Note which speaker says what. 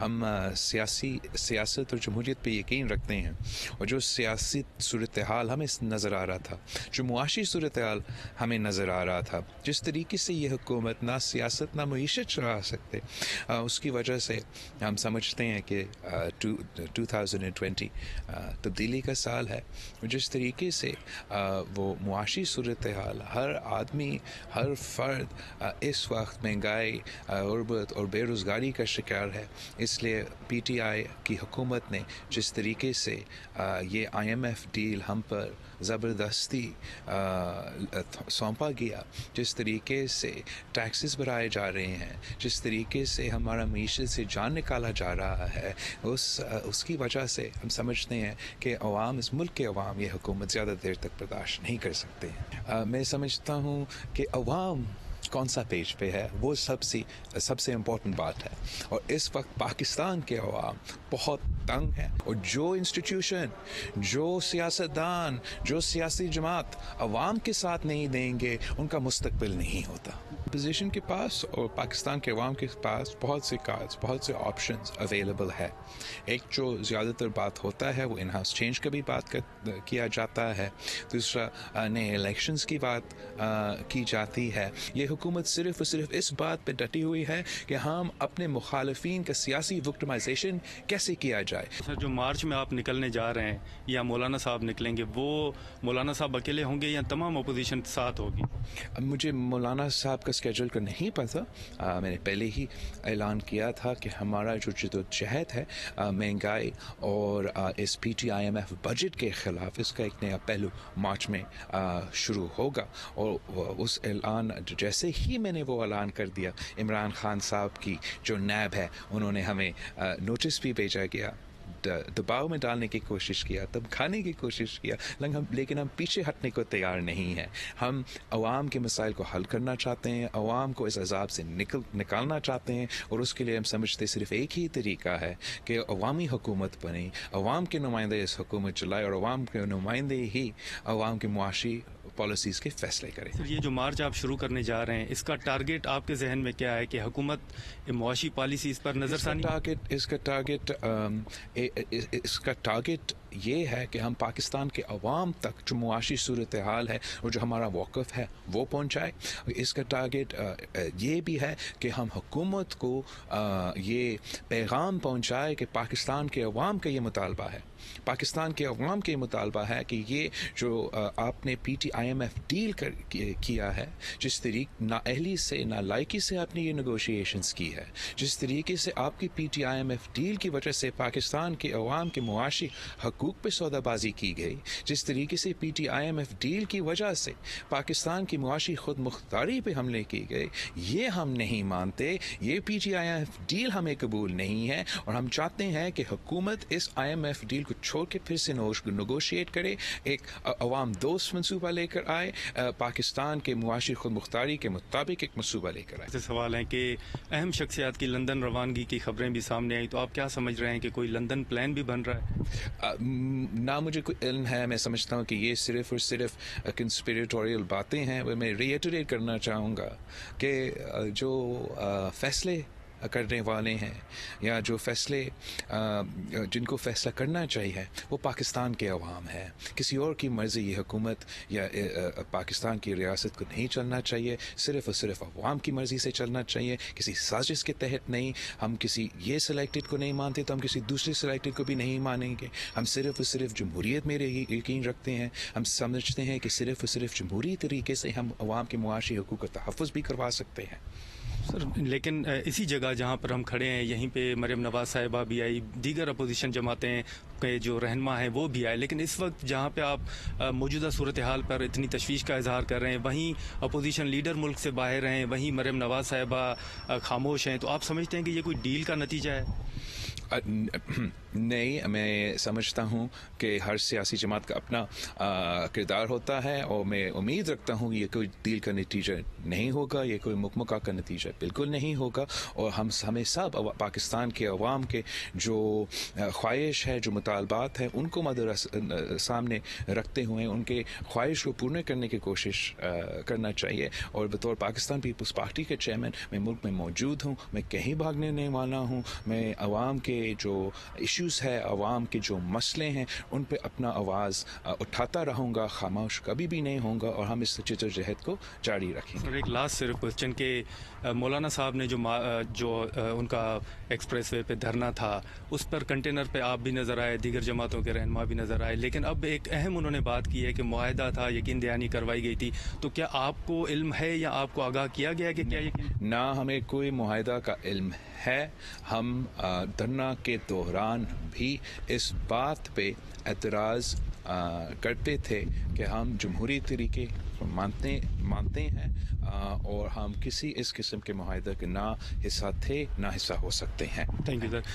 Speaker 1: ہم سیاست اور جمہوریت پہ یقین رکھتے ہیں، اور جو سیاسی صورتحال ہمیں نظر آ رہا تھا، جو معاشی صورتحال ہمیں نظر آ رہا تھا، جس طریقے سے یہ حکومت نہ سیاست نہ معیشت چلا سکتے، اس کی وجہ سے ہم سمجھتے ہیں کہ 2020 تبدیلی کا سال ہے. جس طریقے سے وہ معاشی صورتحال، ہر آدمی، ہر فرد اس وقت مہنگائی، غربت اور بے روزگاری کا شکار ہے. اس لیے پی ٹی آئی کی حکومت نے جس طریقے سے یہ IMF ڈیل ہم پر زبردستی سونپا گیا، جس طریقے سے ٹیکسز بڑھائے جا رہے ہیں، جس طریقے سے ہمارا معیشت سے جان نکالا جا رہا ہے، اس کی وجہ سے ہم سمجھتے ہیں کہ عوام، اس ملک کے عوام، یہ حکومت زیادہ دیر تک برداشت نہیں کر سکتے ہیں. میں سمجھتا ہوں کہ عوام کون سا پیج پہ ہے، وہ سب سے امپورٹنٹ بات ہے. اور اس وقت پاکستان کے عوام بہت تنگ ہیں، اور جو انسٹیٹیوشن، جو سیاستدان، جو سیاسی جماعت عوام کے ساتھ نہیں دیں گے، ان کا مستقبل نہیں ہوتا. اپوزیشن کے پاس اور پاکستان کے عوام کے پاس بہت سے آپشنز اویلیبل ہے. ایک جو زیادہ تر بات ہوتا ہے وہ ان ہاؤس چینج کا بھی بات کیا جاتا ہے. دوسرا، نئے الیکشنز کی بات کی جاتی ہے. یہ حکومت صرف اور صرف اس بات پہ ڈٹی ہوئی ہے کہ ہم اپنے مخالفین کا سیاسی وکٹمائزیشن کیسے کیا جائے.
Speaker 2: سر، جو مارچ میں آپ نکلنے جا رہے ہیں یا مولانا صاحب نکلیں گے، وہ مولانا صاحب اکیلے ہوں گے یا تمام اپوزیشن ساتھ ہوگی؟
Speaker 1: مجھے مولانا صاحب کا اسکیجول کا نہیں پتہ. میں نے پہلے ہی اعلان کیا تھا کہ ہمارا جو جدوجہد ہے مہنگائی اور اس PTIMF بجٹ کے خلاف، اس کا ایک نیا پہلو مارچ میں شروع ہوگا. اور اس اعلان، جیسے ہی میں نے وہ اعلان کر دیا، عمران خان صاحب کی جو نیب ہے، انہوں نے ہمیں نوٹس بھی بھیجا گیا، دباؤ میں ڈالنے کی کوشش کیا، تب کھانے کی کوشش کیا، لیکن ہم پیچھے ہٹنے کو تیار نہیں ہیں. ہم عوام کے مسائل کو حل کرنا چاہتے ہیں، عوام کو اس عذاب سے نکالنا چاہتے ہیں، اور اس کے لیے ہم سمجھتے صرف ایک ہی طریقہ ہے کہ عوامی حکومت بنے، عوام کے نمائندے اس حکومت چلائے، اور عوام کے نمائندے ہی عوام کے معاشی پالیسیز کے فیصلے کریں.
Speaker 2: سر، یہ جو مارچ آپ شروع کرنے جا رہے ہیں، اس کا ٹارگیٹ آپ کے ذہن میں کیا ہے کہ حکومت معاشی پالیسیز پر نظر ثانی؟
Speaker 1: اس کا ٹارگیٹ یہ ہے کہ ہم پاکستان کے عوام تک جو معاشی صورتحال ہے اور جو ہمارا موقف ہے وہ پہنچائے. اس کا ٹارگیٹ یہ بھی ہے کہ ہم حکومت کو یہ پیغام پہنچائے کہ پاکستان کے عوام کا یہ مطالبہ ہے، پاکستان کے عوام کا یہ مطالبہ ہے کہ یہ جو آپ نے PTIMF ڈیل کیا ہے، جس طریقے نااہلی سے، نالائکی سے آپ نے یہ نیگوشیشنز کی ہے، جس طریقے سے آپ کی PTIMF ڈیل کی وجہ سے پاکستان کے عوام کے معاشی حقوق پہ سودا بازی کی گئی، جس طریقے سے PTIMF ڈیل کی وجہ سے پاکستان کی معاشی خود مختاری پہ حملے کی گئے، یہ ہم نہیں مانتے. یہ PTIMF ڈیل ہمیں قبول نہیں ہے، اور ہم چاہتے ہیں کہ حکومت اس IMF ڈیل کو چھوڑ کے پھر سے نیگوشیٹ کرے، ایک عوام دوست منصوبہ لے کر آئے، پاکستان کے معاشی خود مختاری کے مطابق ایک منصوبہ لے کر آئے.
Speaker 2: سوال ہے کہ اہم شخصیات کی لندن روانگی کی خبریں بھی سامنے آئی، تو آپ کیا سمجھ رہے ہیں کہ کوئی لندن پلان بھی بن رہا ہے؟
Speaker 1: نہ مجھے کوئی علم ہے. میں سمجھتا ہوں کہ یہ صرف اور صرف کنسپیریٹوریل باتیں ہیں. میں ریٹریٹ کرنا چاہوں گا کہ جو فیصلے کرنے والے ہیں، یا جو فیصلے جن کو فیصلہ کرنا چاہیے، وہ پاکستان کے عوام ہے. کسی اور کی مرضی یہ حکومت یا پاکستان کی ریاست کو نہیں چلنا چاہیے، صرف اور صرف عوام کی مرضی سے چلنا چاہیے، کسی سازش کے تحت نہیں. ہم کسی یہ سلیکٹڈ کو نہیں مانتے تو ہم کسی دوسرے سلیکٹڈ کو بھی نہیں مانیں گے. ہم صرف اور صرف جمہوریت میں یقین رکھتے ہیں. ہم سمجھتے ہیں کہ صرف اور صرف جمہوری طریقے سے ہم عوام کے معاشی حقوق کا تحفظ بھی کروا سکتے ہیں.
Speaker 2: سر، لیکن اسی جگہ جہاں پر ہم کھڑے ہیں، یہیں پہ مریم نواز صاحبہ بھی آئی، دیگر اپوزیشن جماعتیں کے جو رہنما ہیں وہ بھی آئے، لیکن اس وقت جہاں پہ آپ موجودہ صورتحال پر اتنی تشویش کا اظہار کر رہے ہیں، وہیں اپوزیشن لیڈر ملک سے باہر ہیں، وہیں مریم نواز صاحبہ خاموش ہیں، تو آپ سمجھتے ہیں کہ یہ کوئی ڈیل کا نتیجہ ہے؟
Speaker 1: نہیں، میں سمجھتا ہوں کہ ہر سیاسی جماعت کا اپنا کردار ہوتا ہے، اور میں امید رکھتا ہوں یہ کوئی ڈیل کا نتیجہ نہیں ہوگا، یہ کوئی مکمکہ کا نتیجہ بالکل نہیں ہوگا، اور ہمیں سب پاکستان کے عوام کے جو خواہش ہے، جو مطالبات ہیں، ان کو سامنے رکھتے ہوئے ان کے خواہش کو پورا کرنے کی کوشش کرنا چاہیے. اور بطور پاکستان پیپلز پارٹی کے چیئرمین میں ملک میں موجود ہوں، میں کہیں بھاگنے نہیں والا ہوں. میں عوام کے جو ایشوز ہے، عوام کے جو مسئلے ہیں، ان پہ اپنا آواز اٹھاتا رہوں گا، خاموش کبھی بھی نہیں ہوں گا، اور ہم اس جدوجہد کو جاری رکھیں گے.
Speaker 2: سر ایک لاسٹ صرف کوشچن کہ مولانا صاحب نے جو ان کا ایکسپریس وے پہ دھرنا تھا، اس پر کنٹینر پہ آپ بھی نظر آئے، دیگر جماعتوں کے رہنما بھی نظر آئے، لیکن اب ایک اہم انہوں نے بات کی ہے کہ معاہدہ تھا، یقین دہانی کروائی گئی تھی. تو کیا آپ کو علم ہے یا آپ کو آگاہ کیا گیا کہ کیا یقین؟
Speaker 1: نہ ہمیں کوئی معاہدہ کا علم ہے. ہم دھرنا کے دوران بھی اس بات پہ اعتراض کرتے تھے کہ ہم جمہوری طریقے مانتے ہیں، اور ہم کسی اس قسم کے معاہدے کے نہ حصہ تھے، نہ حصہ ہو سکتے ہیں.
Speaker 2: Thank you sir.